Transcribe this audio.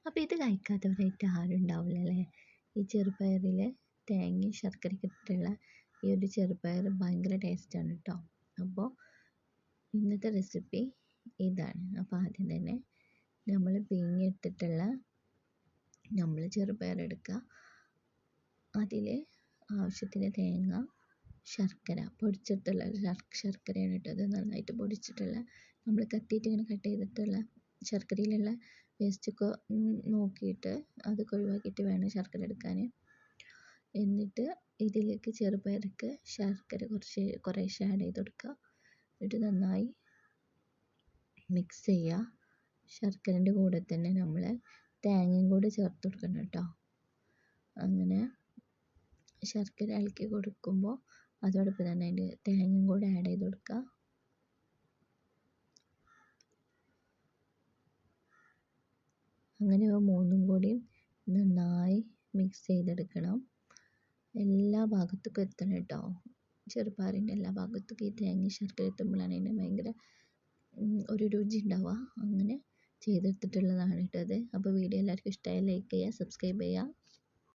അപ്പോൾ ഇത് കഴിക്കാത്തവരായിട്ട് ആരും ഉണ്ടാവില്ല അല്ലേ. ഈ ചെറുപയറിൽ തേങ്ങയും ശർക്കരയൊക്കെ ഇട്ടിട്ടുള്ള ഈ ഒരു ചെറുപയർ ഭയങ്കര ടേസ്റ്റാണ് കേട്ടോ. അപ്പോൾ ഇന്നത്തെ റെസിപ്പി ഇതാണ്. അപ്പോൾ ആദ്യം തന്നെ നമ്മൾ പിഴിഞ്ഞെടുത്തിട്ടുള്ള ചെറുപയർ എടുക്കുക. അതിൽ ആവശ്യത്തിന് തേങ്ങ, ശർക്കര പൊടിച്ചിട്ടുള്ള ശർക്കരയാണ് ഇട്ടത്, നന്നായിട്ട് പൊടിച്ചിട്ടുള്ള, നമ്മൾ കത്തിയിട്ട് ഇങ്ങനെ കട്ട് ചെയ്തിട്ടുള്ള ശർക്കരയിലുള്ള വേസ്റ്റൊക്കെ നോക്കിയിട്ട് അതൊക്കെ ഒഴിവാക്കിയിട്ട് വേണം ശർക്കര എടുക്കാൻ. എന്നിട്ട് ഇതിലേക്ക് ചെറുപയർക്ക് ശർക്കര കുറേശ്ശെ ആഡ് ചെയ്ത് കൊടുക്കുക. എന്നിട്ട് നന്നായി മിക്സ് ചെയ്യുക. ശർക്കരൻ്റെ കൂടെ തന്നെ നമ്മൾ തേങ്ങയും കൂടെ ചേർത്ത് കൊടുക്കണം കേട്ടോ. അങ്ങനെ ശർക്കര ഇളക്കി കൊടുക്കുമ്പോൾ അതോടൊപ്പം തന്നെ അതിൻ്റെ തേങ്ങയും കൂടെ ആഡ് ചെയ്ത് കൊടുക്കുക. അങ്ങനെ മൂന്നും കൂടി നന്നായി മിക്സ് ചെയ്തെടുക്കണം. എല്ലാ ഭാഗത്തേക്കും എത്തണം കേട്ടോ. ചെറുപയറിൻ്റെ എല്ലാ ഭാഗത്തേക്കും ഈ തേങ്ങ ശർക്കര എത്തുമ്പോഴാണ് അതിന് ഭയങ്കര ഒരു രുചി ഉണ്ടാവുക. അങ്ങനെ ചെയ്തെടുത്തിട്ടുള്ളതാണ് കേട്ടോ അത്. അപ്പോൾ വീഡിയോ എല്ലാവർക്കും ഇഷ്ടമായി ലൈക്ക് ചെയ്യുക, സബ്സ്ക്രൈബ് ചെയ്യുക.